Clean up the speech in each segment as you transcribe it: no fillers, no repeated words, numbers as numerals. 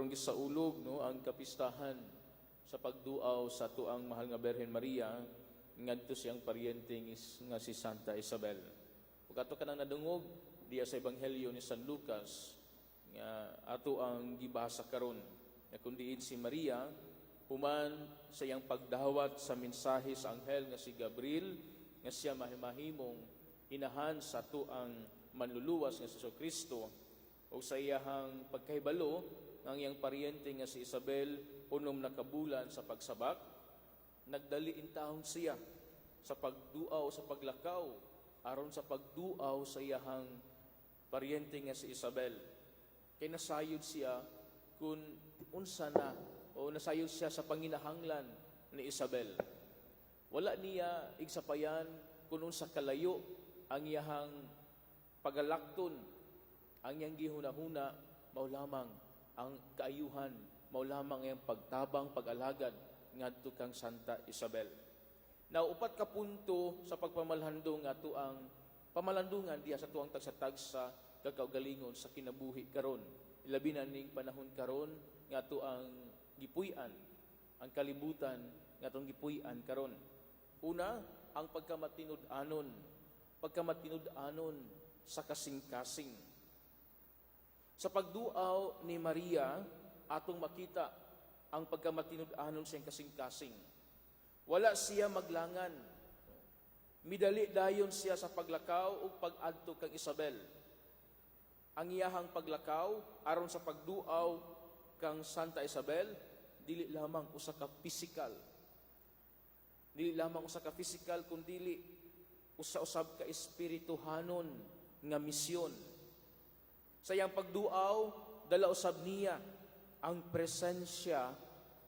karon gisaulog no ang kapistahan sa pagduaw sa tuang mahal nga Birhen Maria ngadto siyang paryente nga si Santa Isabel. Ug ato kanang nadungog diya sa ebanghelyo ni San Lucas nga ato ang gibasa karon nga kun diin si Maria human sa iyang pagdawat sa mensahe sa anghel nga si Gabriel nga siya mahimahimong inahan sa tuang manluluwas nga si Kristo o sa iyang pagkahibalo ng iyang paryente nga si Isabel unom na kabulan sa pagsabak, nagdali intahon siya sa pagduaw sa paglakaw aron sa pagduaw sa iyang paryente nga si Isabel. Kay nasayod siya kung unsa na o nasayod siya sa panginahanglan ni Isabel. Wala niya igsapayan kung unsa kalayo ang iyang pagalakton, ang iyang gihunahuna, mao lamang ang kaayuhan, mao lamang ang pagtabang, pag-alagad ngadto kang Santa Isabel. Now, upat ka punto sa pagpamalandong ato ang pamalandungan diya sa tuang tagsa-tagsa kakaugalingon sa kinabuhi karon. Ilabi na ning panahon karon nga ato ang gipuy-an, ang kalibutan nga atong gipuy-an karon. Una, ang pagkamatinud-anon sa kasing-kasing. Sa pagduaw ni Maria, atong makita ang pagkamatinud-anon sa kasing-kasing. Wala siya maglangan. Midali dayon siya sa paglakaw o pag-adto kang Isabel. Ang iyahang paglakaw aron sa pagduaw kang Santa Isabel, dili lamang usa ka physical. Dili lamang usa ka physical kundi usa-usab ka espirituhanon nga misyon. Sa iyang pagduaw, dala usab niya ang presensya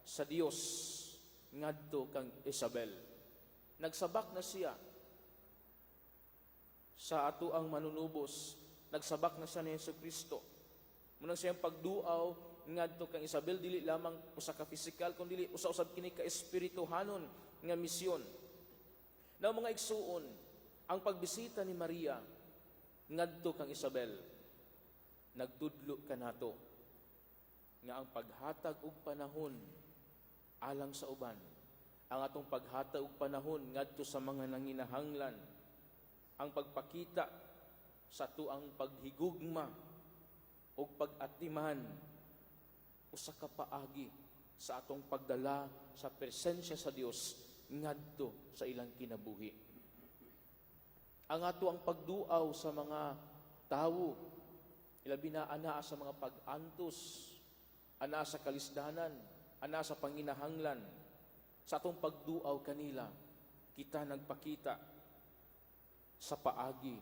sa Dios ngadto kang Isabel. Nagsabak na siya sa ato ang manunubos. Nagsabak na siya ni Jesucristo. Munang siyang pagduaw ngadto kang Isabel, dili lamang usa ka physical kundi usa-usab kini ka espirituhanon nga misyon. Now mga igsuon, ang pagbisita ni Maria ngadto kang Isabel, nagtudlo kanato nga ang paghatag og panahon alang sa uban, ang atong paghatag og panahon ngadto sa mga nanginahanglan, ang pagpakita sa tuang paghigugma o pag-atiman usa ka paagi sa atong pagdala sa presensya sa Dios ngadto sa ilang kinabuhi. Ang ato ang pagduaw sa mga tawo, ilabi na anaa sa mga pag-antos, anaa sa kalisdanan, anaa sa panginahanglan, sa atong pagduaw kanila, kita nagpakita sa paagi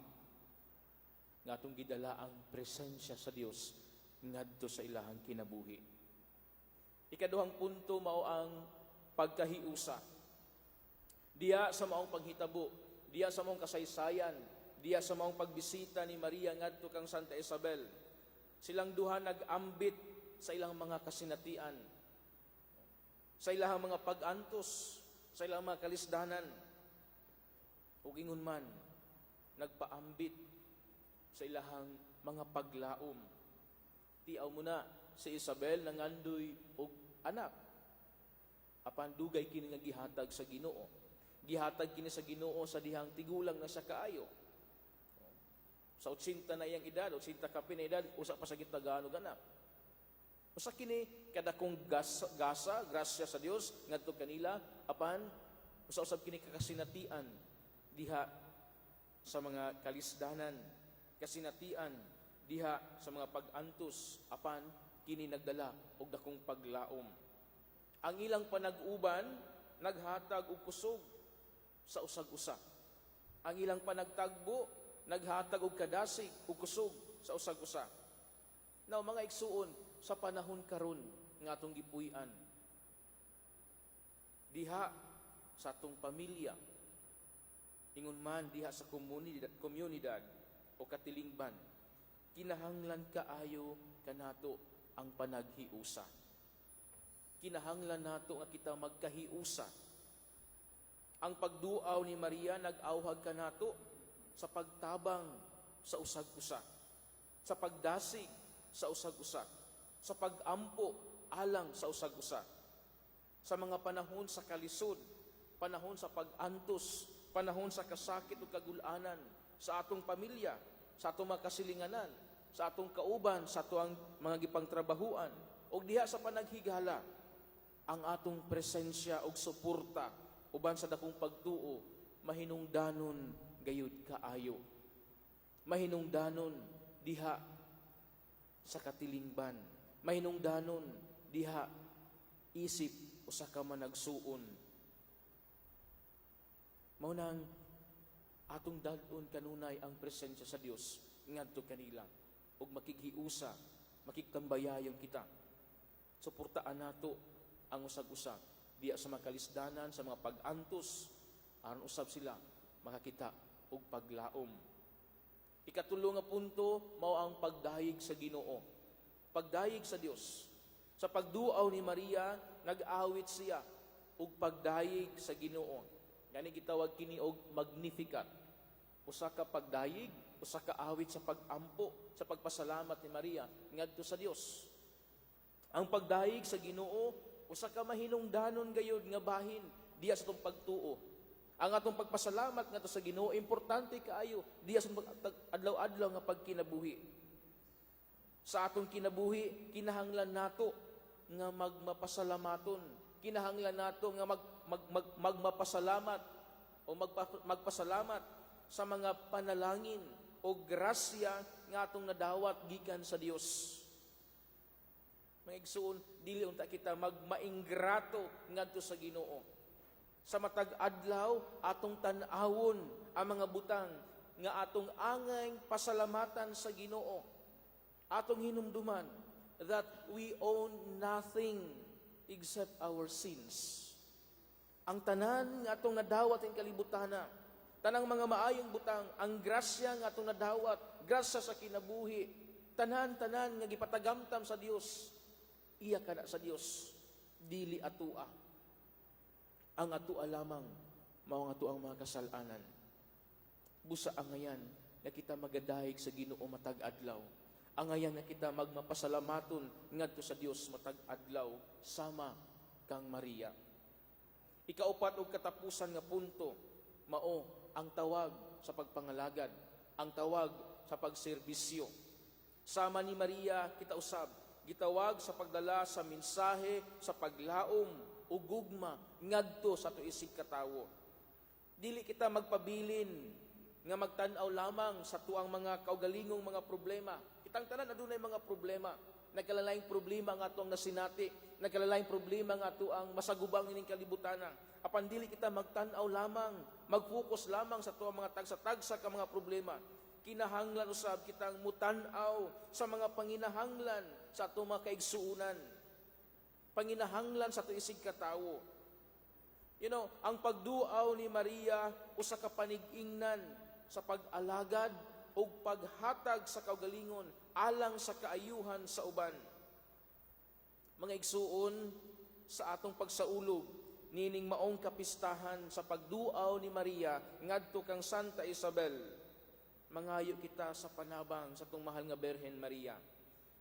nga atong gidala ang presensya sa Dios ngadto sa ilahang kinabuhi. Ikaduhang punto mao ang pagkahiusa. Diya sa maong paghitabo, diya sa maong kasaysayan, diya sa maong pagbisita ni Maria ngadto kang Santa Isabel, silang duha nag-ambit sa ilang mga kasinatian, sa ilang mga pag-antos, sa ilang mga kalisdanan, ug ingon man nagpaambit sa ilahang mga paglaom. Tiaw mo na si Isabel nangandoy og anak. Apan dugay kini nga gihatag sa Ginoo. Gihatag kini sa Ginoo sa dihang tigulang na siya kaayo. Sa 80 na iyang edad, 80 ka na edad, usa pa sa gitagano anak. Usa kini kada kong grasya sa Dios ngadto kanila, apan usa-usab kini kakasinatian diha sa mga kalisdanan, kasinatian diha sa mga pag-antos, apan kini nagdala og dakong paglaom. Ang ilang panag-uban naghatag og kusog sa usag-usa. Ang ilang panagtagbo naghatag og kadasig ug kusog sa usag-usa. Now mga igsuon, sa panahon karon nga atong gipuy-an, diha sa atong pamilya, ingon man diha sa komunidad o katilingban, kinahanglan kaayo kanato ang panaghiusa. Kinahanglan nato nga kita magkahiusa. Ang pagduaw ni Maria nag-awhag kanato sa pagtabang sa usag-usa, sa pagdasig sa usag-usa, sa pag-ampo alang sa usag-usa. Sa mga panahon sa kalisod, panahon sa pag-antos, panahon sa kasakit o kagulanan, sa atong pamilya, sa atong mga kasilinganan, sa atong kauban, sa atong mga gipangtrabahuan, o diha sa panaghigala, ang atong presensya o suporta, uban sa dakong pagtuo, mahinungdanon gayud kaayo. Mahinungdanon diha sa katilingban. Mahinungdanon diha isip usa ka managsuon. Mao nang atong dal-on kanunay ang presensya sa Dios ngadto kanila ug makighiusa, makigtambayayon kita. Suportaan nato ang usag-usa diya sa mga kalisdanan, sa mga pag-antos, aron usab sila makakita og paglaom. Ikatulo nga punto mao ang pagdayeg sa Ginoo. Pagdayeg sa Dios. Sa pagduaw ni Maria, nag-awit siya og pagdayeg sa Ginoo. Gani gitawag kini og Magnificat. Usa ka pagdayeg, usa ka awit sa pag-ampo, sa pagpasalamat ni Maria ngadto sa Dios. Ang pagdayeg sa Ginoo, usa ka mahinungdanon gayud nga bahin diya sa atong pagtuo. Ang atong pagpasalamat ngadto sa Ginoo importante kaayo diya sa adlaw-adlaw nga pagkinabuhi. Sa atong kinabuhi, kinahanglan nato nga magmapasalamaton. Kinahanglan nato nga magmapasalamat o magpasalamat sa mga panalangin o grasya nga atong nadawat gikan sa Dios. Mga igsoon, dili unta kita magmaingrato ngadto sa Ginoo. Sa matag adlaw atong tan-awon ang mga butang nga atong angay pasalamatan sa Ginoo. Atong hinumduman that we own nothing except our sins. Ang tanan nga atong nadawat ing kalibutana, tanang mga maayong butang, ang grasya nga atong nadawat, grasya sa kinabuhi, tanan-tanan nga gipatagamtam sa Dios, iya kana sa Dios, dili atua. Ang atua lamang mao nga atuang mga kasalanan. Busa ang ngayan nga kita magadayeg sa Ginoo matag adlaw. Ang ngayan nga kita magmapasalamaton ngadto sa Dios matag adlaw sama kang Maria. Ikaupat og katapusan nga punto mao ang tawag sa pagpangalagad, ang tawag sa pagserbisyo. Sama ni Maria kita usab gitawag sa pagdala sa mensahe, sa paglaom ug gugma ngadto sa tuisig ka tawo. Dili kita magpabilin nga magtan-aw lamang sa tuang mga kaugalingong mga problema. Kitang tanan adunay mga problema. Nagkalalaing problema nga atong nasinati, nagkalalaing problema nga ato ang masagubang ining kalibutana. Apan dili kita magtan-aw lamang, mag-focus lamang sa tuang mga tagsa-tagsa ka mga problema. Kinahanglan usab kitang mutan-aw sa mga panginahanglan sa atong mga kaigsuunan. Panginahanglan sa tuisig ka tawo. Ang pagduaw ni Maria usa ka panig-ingnan sa pag-alagad o paghatag sa kaugalingon alang sa kaayuhan sa uban. Mga igsuon, sa atong pagsaulog nining maong kapistahan sa pagduaw ni Maria ngadto kang Santa Isabel, mangayo kita sa panabang sa atong mahal nga Birhen Maria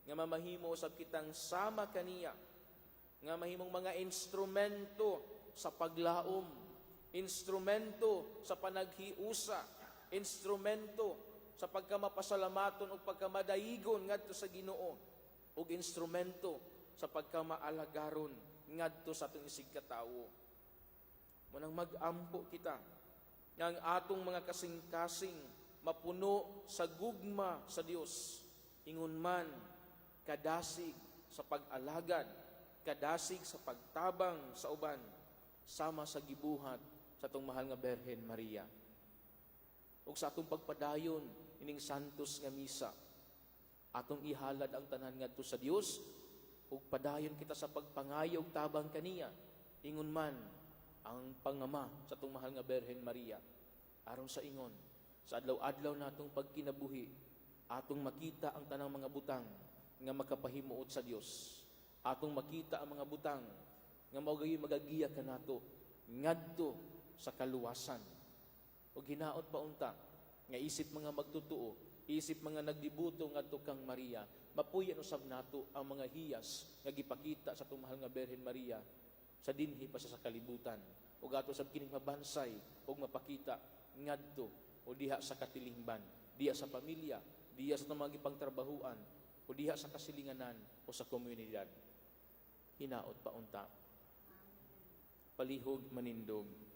nga mamahimo usab kitang sama kaniya, nga mahimong mga instrumento sa paglaom, instrumento sa panaghiusa, instrumento sa pagkamapasalamaton o pagkamadayigon ngadto sa Ginoo, ug instrumento sa pagkamaalagaron ngadto sa atong isig ka tawo. Munang mag-ampo kita nga ang atong mga kasing-kasing mapuno sa gugma sa Dios, ingon man kadasig sa pag-alagad, kadasig sa pagtabang sa uban, sama sa gibuhat sa atong mahal nga Birhen Maria. Ug sa atong pagpadayon ining santos nga misa, atong ihalad ang tanan ngadto sa Dios ug padayon kita sa pagpangayo ug tabang kaniya, ingon man ang pangama sa atong mahal nga Birhen Maria. Aron sa ingon, sa adlaw-adlaw natong pagkinabuhi, atong makita ang tanang mga butang nga makapahimuot sa Dios. Atong makita ang mga butang nga maugay magagiya kanato ngadto sa kaluwasan. O hinaot pa unta nga isip mga magtutuo, Isip mga nagdibuto ngadto kang Maria, mapuyan usab nato ang mga hiyas nga gipakita sa tumahal nga Birhen Maria sa dinhi pa sa kalibutan. Ug ato sab kining mabansay ug mapakita ngadto o diha sa katilingban, diha sa pamilya, diha sa mga gipangtrabahuan, o diha sa kasilinganan o sa komunidad. Hinaot pa unta. Palihog manindog.